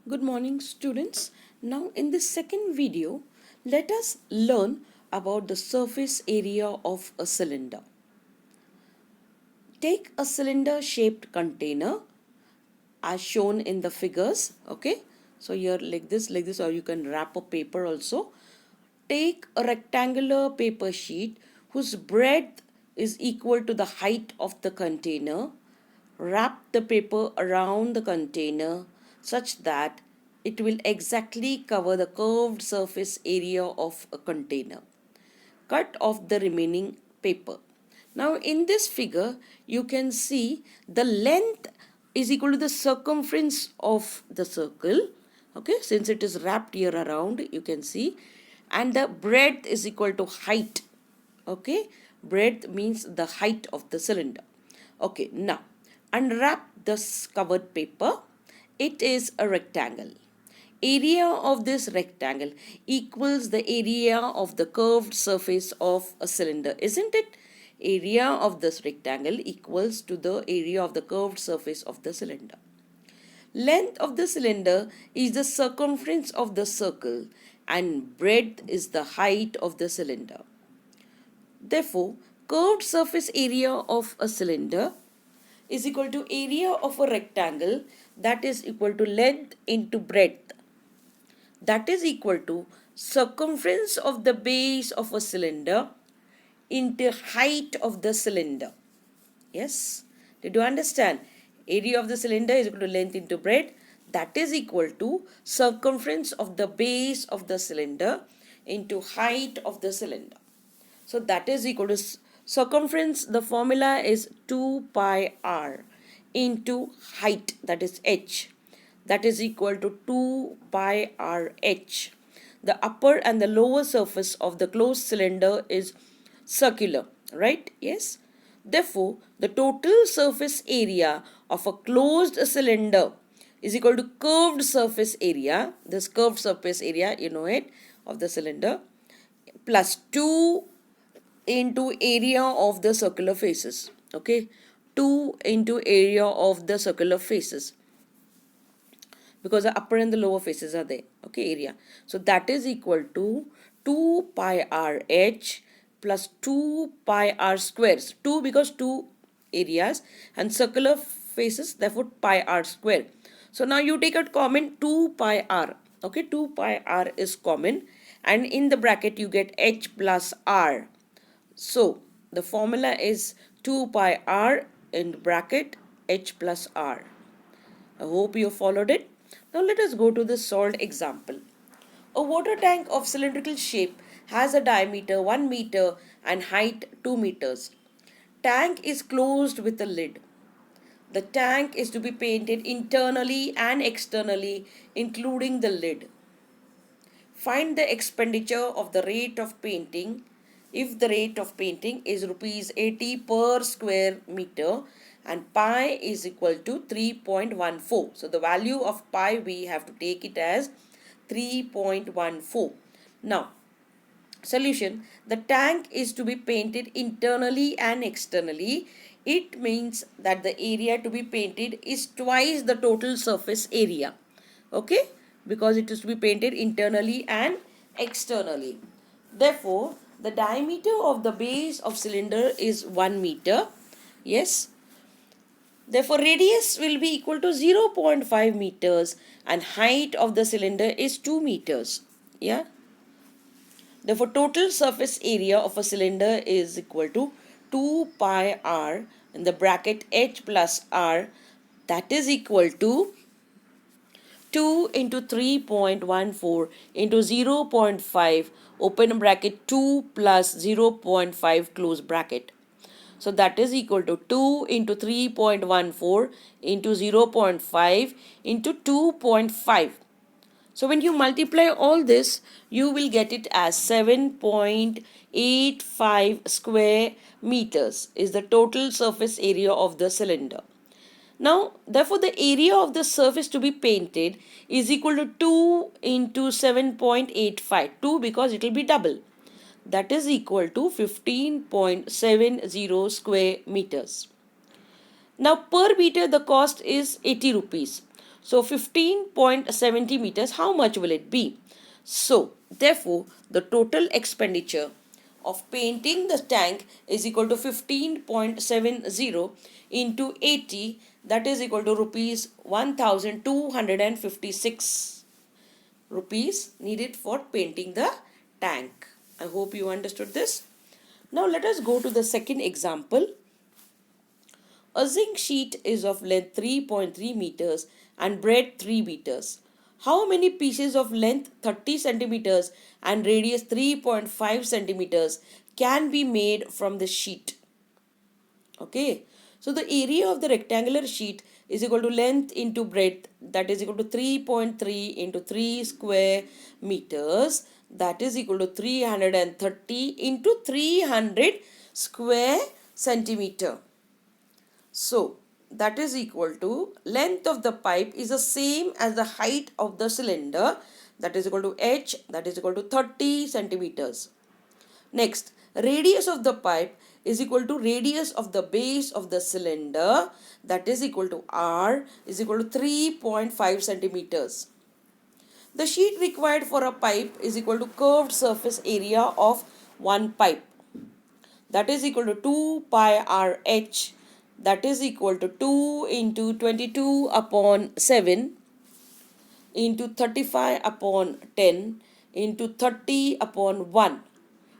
Good morning, students. Now, in this second video, let us learn about the surface area of a cylinder. Take a cylinder shaped container as shown in the figures. Okay, so here like this, or you can wrap a paper also. Take a rectangular paper sheet whose breadth is equal to the height of the container. Wrap the paper around the container such that it will exactly cover the curved surface area of a container. Cut off the remaining paper. Now in this figure you can see the length is equal to the circumference of the circle. Okay, since it is wrapped here around, you can see, and the breadth is equal to height. Okay, breadth means the height of the cylinder. Okay, now unwrap this covered paper. It is a rectangle. Area of this rectangle equals the area of the curved surface of a cylinder, isn't it? Area of this rectangle equals to the area of the curved surface of the cylinder. Length of the cylinder is the circumference of the circle and breadth is the height of the cylinder. Therefore, curved surface area of a cylinder is equal to area of a rectangle, that is equal to length into breadth, that is equal to circumference of the base of a cylinder into height of the cylinder. Yes, did you understand? Area of the cylinder is equal to length into breadth, that is equal to circumference of the base of the cylinder into height of the cylinder. So that is equal to circumference. The formula is 2 pi r into height, that is h, that is equal to 2 pi r h. The upper and the lower surface of the closed cylinder is circular, right? Yes. Therefore, the total surface area of a closed cylinder is equal to curved surface area, this curved surface area, you know it, of the cylinder, plus 2 into area of the circular faces. Okay, 2 into area of the circular faces, because the upper and the lower faces are there. Okay, area. So that is equal to 2 pi r h plus 2 pi r squares. 2 because 2 areas and circular faces, therefore pi r square. So now you take out common 2 pi r. Okay, 2 pi r is common, and in the bracket you get h plus r. So the formula is 2 pi r in bracket h plus r. I hope you followed it. Now let us go to the solved example. A water tank of cylindrical shape has a diameter 1 meter and height 2 meters. Tank is closed with a lid. The tank is to be painted internally and externally, including the lid. Find the expenditure of the rate of painting if the rate of painting is rupees 80 per square meter and pi is equal to 3.14. So the value of pi, we have to take it as 3.14. Now, solution: the tank is to be painted internally and externally. It means that the area to be painted is twice the total surface area. Okay, because it is to be painted internally and externally. Therefore, the diameter of the base of cylinder is 1 meter. Yes. Therefore, radius will be equal to 0.5 meters and height of the cylinder is 2 meters. Yeah. Therefore, total surface area of a cylinder is equal to 2 pi r in the bracket h plus r, that is equal to 2 into 3.14 into 0.5 open bracket 2 plus 0.5 close bracket. So that is equal to 2 into 3.14 into 0.5 into 2.5. So when you multiply all this, you will get it as 7.85 square meters is the total surface area of the cylinder. Now, therefore, the area of the surface to be painted is equal to 2 into 7.85. 2 because it will be double. That is equal to 15.70 square meters. Now, per meter the cost is 80 rupees. So 15.70 meters, how much will it be? So therefore the total expenditure of painting the tank is equal to 15.70 into 80, that is equal to rupees 1256 rupees needed for painting the tank. I hope you understood this. Now let us go to the second example. A zinc sheet is of length 3.3 meters and breadth 3 meters. How many pieces of length 30 centimeters and radius 3.5 centimeters can be made from the sheet? Okay, so the area of the rectangular sheet is equal to length into breadth, that is equal to 3.3 into 3 square meters, that is equal to 330 into 300 square centimeter. So that is equal to length of the pipe is the same as the height of the cylinder, that is equal to h, that is equal to 30 centimeters. Next, radius of the pipe is equal to radius of the base of the cylinder, that is equal to r, is equal to 3.5 centimeters. The sheet required for a pipe is equal to curved surface area of one pipe, that is equal to 2 pi r h, that is equal to 2 into 22 upon 7 into 35 upon 10 into 30 upon 1.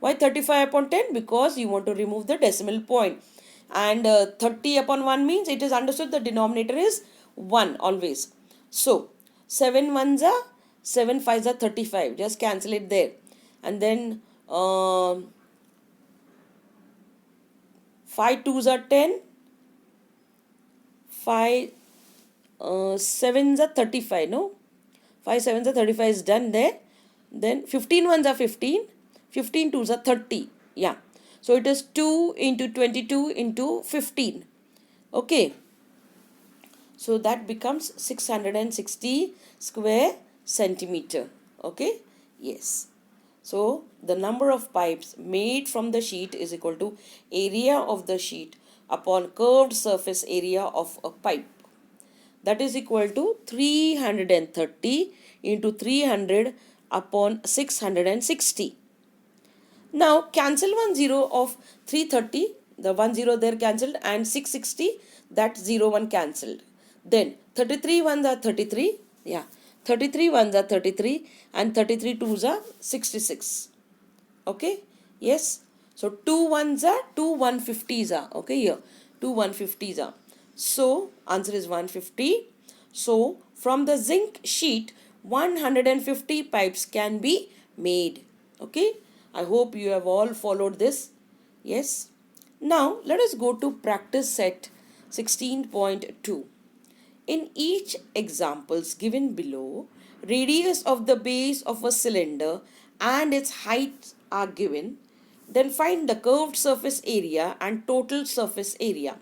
Why 35 upon 10? Because you want to remove the decimal point. And 30 upon 1 means it is understood the denominator is 1 always. So 7 ones are 7 fives are 35. Just cancel it there. And then 5 twos are 10. 5 sevens are 35. No? 5 sevens are 35 is done there. Then 15 ones are 15. 15 twos are 30. Yeah. So it is 2 into 22 into 15. Okay. So that becomes 660 square centimeter. Okay. Yes. So the number of pipes made from the sheet is equal to area of the sheet upon curved surface area of a pipe. That is equal to 330 into 300 upon 660. Now cancel one zero of 330, the 10 there cancelled, and 660, that 01 cancelled. Then 33 ones are 33, yeah, 33 ones are 33 and 33 twos are 66. Okay, yes. So 2 ones are 2 150s are, okay, here 2 150s are. So answer is 150. So from the zinc sheet 150 pipes can be made. Okay, I hope you have all followed this. Yes. Now let us go to practice set 16.2. In each examples given below, radius of the base of a cylinder and its height are given. Then find the curved surface area and total surface area.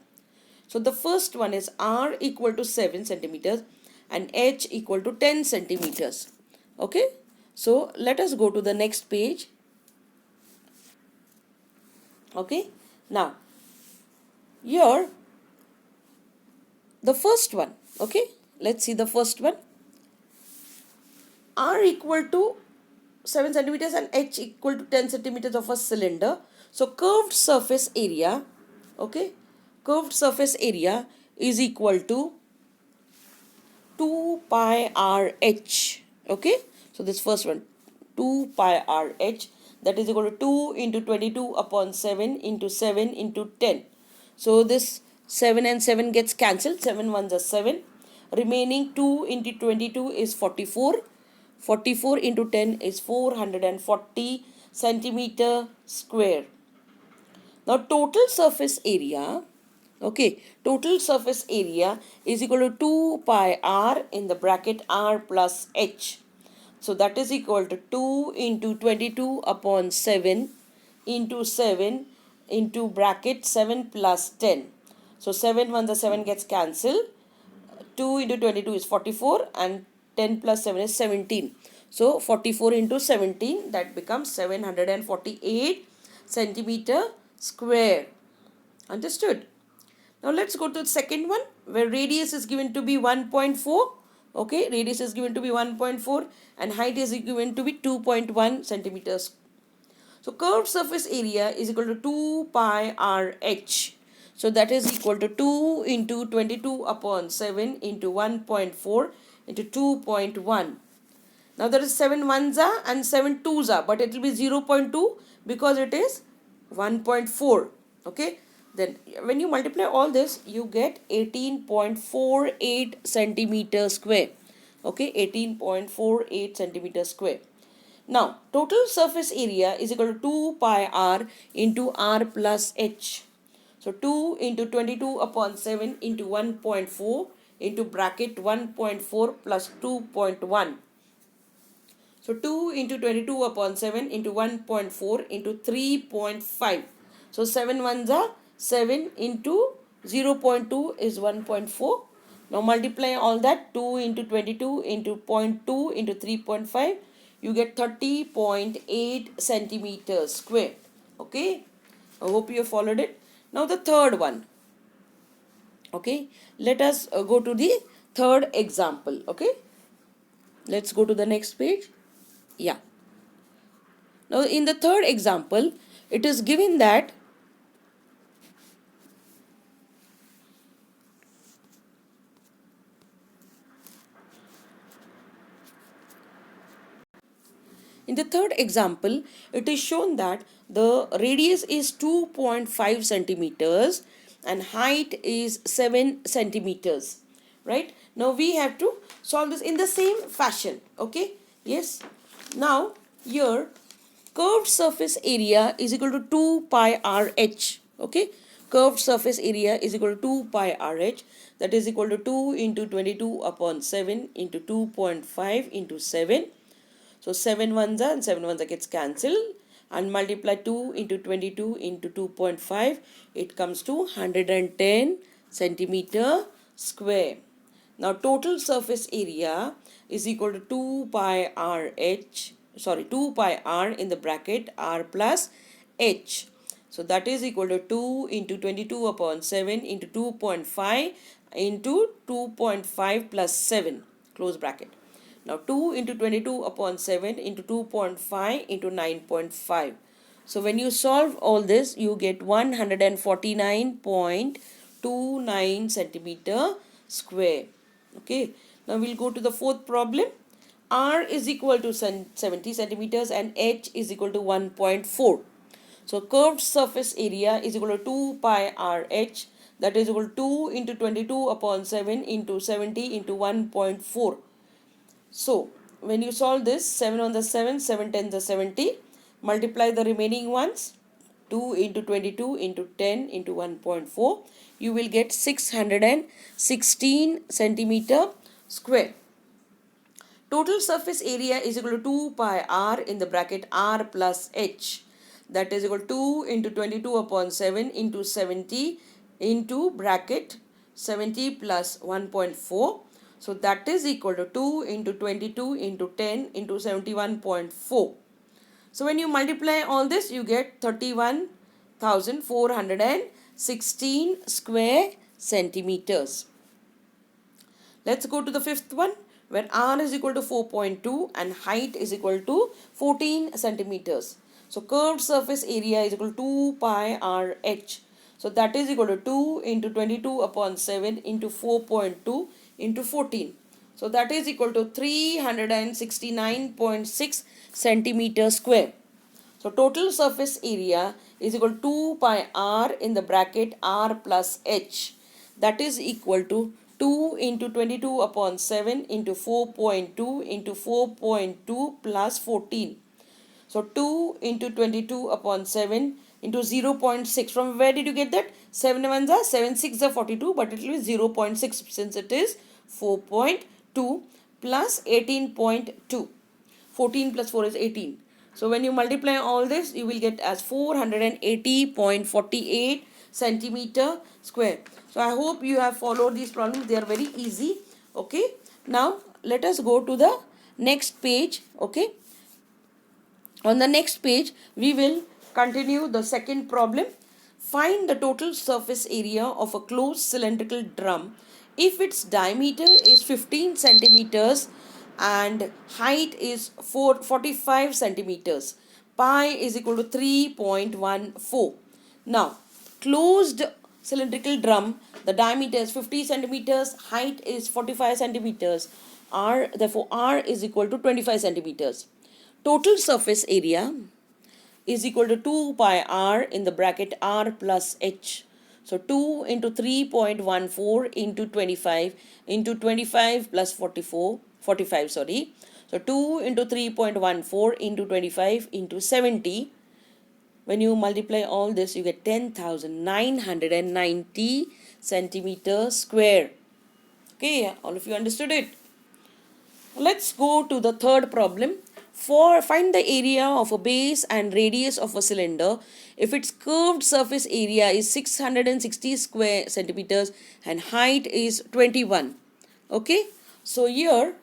So the first one is R equal to 7 centimeters and H equal to 10 centimeters. Okay. So let us go to the next page. Okay. Now, here the first one. Okay. Let's see the first one. R equal to 7 centimeters and H equal to 10 centimeters of a cylinder. So curved surface area, okay, curved surface area is equal to 2 pi RH. Okay, so this first one, 2 pi RH, that is equal to 2 into 22 upon 7 into 7 into 10. So this 7 and 7 gets cancelled. 7 ones are 7. Remaining 2 into 22 is 44. 44 into 10 is 440 centimeter square. Now total surface area, okay, total surface area is equal to 2 pi r in the bracket r plus h. So that is equal to 2 into 22 upon 7 into 7 into bracket 7 plus 10. So 7 when the 7 gets cancelled. 2 into 22 is 44 and 10 plus 7 is 17. So 44 into 17, that becomes 748 centimeter square. Understood? Now let's go to the second one where radius is given to be 1.4. Okay, radius is given to be 1.4 and height is given to be 2.1 centimeters. So curved surface area is equal to 2 pi RH. So that is equal to 2 into 22 upon 7 into 1.4 into 2.1. Now there is 7 ones are and 7 twos are, but it will be 0.2 because it is 1.4. Okay. Then when you multiply all this, you get 18.48 centimeter square. Okay, 18.48 centimeter square. Now, total surface area is equal to 2 pi r into r plus h. So, 2 into 22 upon 7 into 1.4 into bracket 1.4 plus 2.1. So, 2 into 22 upon 7 into 1.4 into 3.5. So, 7 ones are 7 into 0.2 is 1.4. Now, multiply all that 2 into 22 into 0.2 into 3.5. You get 30.8 centimeters square. Okay. I hope you have followed it. Now, the third one. Okay. Let us go to the third example. Okay. Let's go to the next page. Yeah. Now, in the third example, it is given that in the third example, it is shown that the radius is 2.5 centimeters and height is 7 centimeters. Right? Now, we have to solve this in the same fashion. Okay? Yes. Now, here curved surface area is equal to 2 pi RH. Okay, curved surface area is equal to 2 pi RH, that is equal to 2 into 22 upon 7 into 2.5 into 7. So 7 ones are and 7 ones are gets cancelled and multiply 2 into 22 into 2.5, it comes to 110 centimeter square. Now total surface area is equal to 2 pi RH, sorry, 2 pi r in the bracket r plus h. So that is equal to 2 into 22 upon 7 into 2.5 into 2.5 plus 7, close bracket. Now 2 into 22 upon 7 into 2.5 into 9.5. So when you solve all this, you get 149.29 centimeter square. Okay. Now we'll go to the fourth problem. R is equal to 70 centimeters and H is equal to 1.4. So curved surface area is equal to 2 pi RH, that is equal to 2 into 22 upon 7 into 70 into 1.4. So when you solve this, 7 on the 7, 7 10 the 70, multiply the remaining ones, 2 into 22 into 10 into 1.4, you will get 616 centimeter square. Total surface area is equal to 2 pi r in the bracket r plus h, that is equal to 2 into 22 upon 7 into 70 into bracket 70 plus 1.4. So that is equal to 2 into 22 into 10 into 71.4. So when you multiply all this, you get 31,416 square centimeters. Let's go to the fifth one, where r is equal to 4.2 and height is equal to 14 centimeters. So curved surface area is equal to 2 pi RH. So that is equal to 2 into 22 upon 7 into 4.2 into 14. So that is equal to 369.6 centimeter square. So total surface area is equal to 2 pi r in the bracket r plus h, that is equal to 2 into 22 upon 7 into 4.2 into 4.2 plus 14. So 2 into 22 upon 7 into 0.6. From where did you get that? 7 ones are 7 6 are 42, but it will be 0.6 since it is 4.2 plus 18.2. 14 plus 4 is 18. So when you multiply all this, you will get as 480.48 centimeter square. So I hope you have followed these problems. They are very easy. Okay. Now let us go to the next page. Okay. On the next page, we will continue the second problem. Find the total surface area of a closed cylindrical drum if its diameter is 15 centimeters and height is 45 centimeters, pi is equal to 3.14. Now, closed cylindrical drum, the diameter is 50 centimeters, height is 45 centimeters, therefore R is equal to 25 centimeters. Total surface area is equal to 2 pi r in the bracket r plus h. So 2 into 3.14 into 25 into 25 plus 45, sorry. So 2 into 3.14 into 25 into 70. When you multiply all this, you get 10,990 centimeters square. Okay, all of you understood it. Let's go to the third problem. Find the area of a base and radius of a cylinder if its curved surface area is 660 square centimeters and height is 21. Okay, so here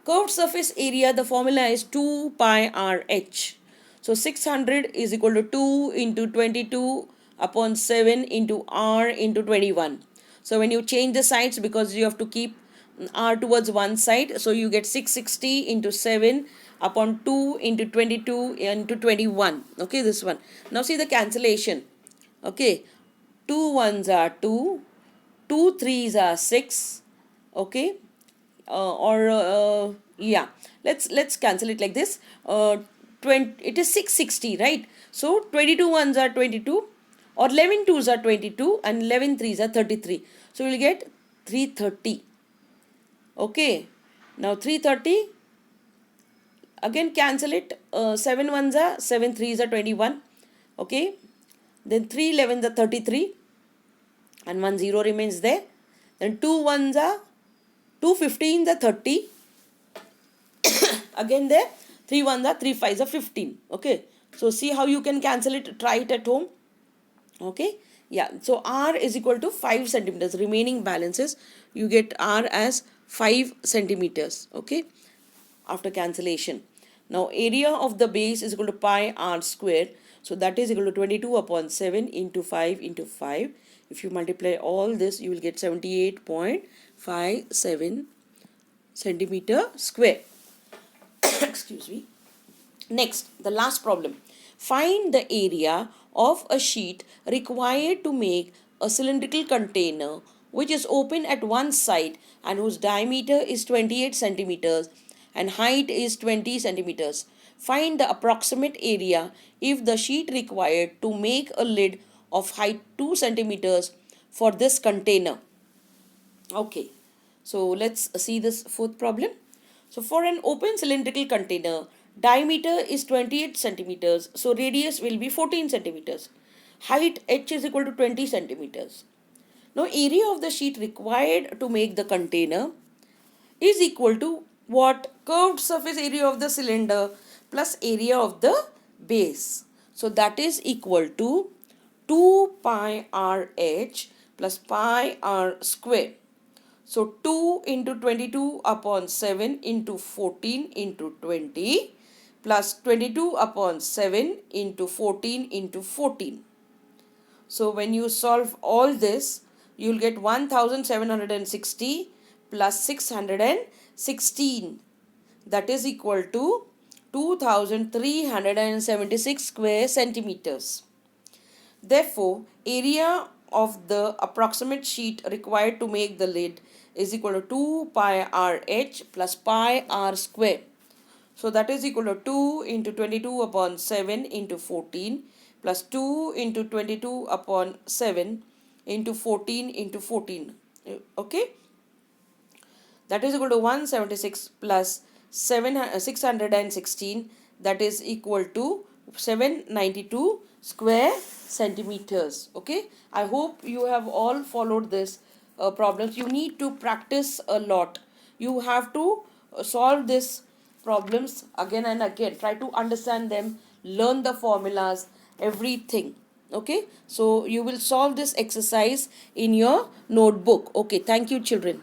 curved surface area, the formula is 2 pi RH. So 600 is equal to 2 into 22 upon 7 into R into 21. So when you change the sides, because you have to keep R towards one side, so you get 660 into 7 upon 2 into 22 into 21. Okay, this one. Now see the cancellation. Okay, 2 ones are 2, 2 threes are 6. Okay, yeah, let's cancel it like this. 20, it is 660, right? So 22 ones are 22, or 11 twos are 22, and 11 threes are 33. So we'll get 330. Okay, now 330, again cancel it. 7 ones are 7 threes are 21. Okay, then 3 11s are 33, and 1 0 remains there. Then 2 ones are 2 15s are 30. Again there, 3 ones are 3 5s are 15. Okay, so see how you can cancel it. Try it at home. Okay, yeah, so R is equal to 5 centimeters. Remaining balances, you get R as 5 centimeters. Okay, after cancellation. Now area of the base is equal to pi r square. So that is equal to 22 upon 7 into 5 into 5. If you multiply all this, you will get 78.57 centimeter square. Excuse me. Next, the last problem. Find the area of a sheet required to make a cylindrical container which is open at one side and whose diameter is 28 centimeters and height is 20 centimeters. Find the approximate area if the sheet required to make a lid of height 2 centimeters for this container. Okay, so let's see this fourth problem. So for an open cylindrical container, diameter is 28 centimeters, so radius will be 14 centimeters. Height h is equal to 20 centimeters. Now area of the sheet required to make the container is equal to what? Curved surface area of the cylinder plus area of the base. So that is equal to 2 pi RH plus pi r square. So 2 into 22 upon 7 into 14 into 20 plus 22 upon 7 into 14 into 14. So when you solve all this, you will get 1760 plus 616. That is equal to 2376 square centimeters. Therefore, area of the approximate sheet required to make the lid is equal to 2 pi RH plus pi r square. So that is equal to 2 into 22 upon 7 into 14 plus 2 into 22 upon 7 into 14 into 14. Okay, that is equal to 176 plus 616, that is equal to 792 square centimeters. Okay, I hope you have all followed this problems. You need to practice a lot. You have to solve this problems again and again. Try to understand them, learn the formulas, everything. Okay, so you will solve this exercise in your notebook. Okay, thank you children.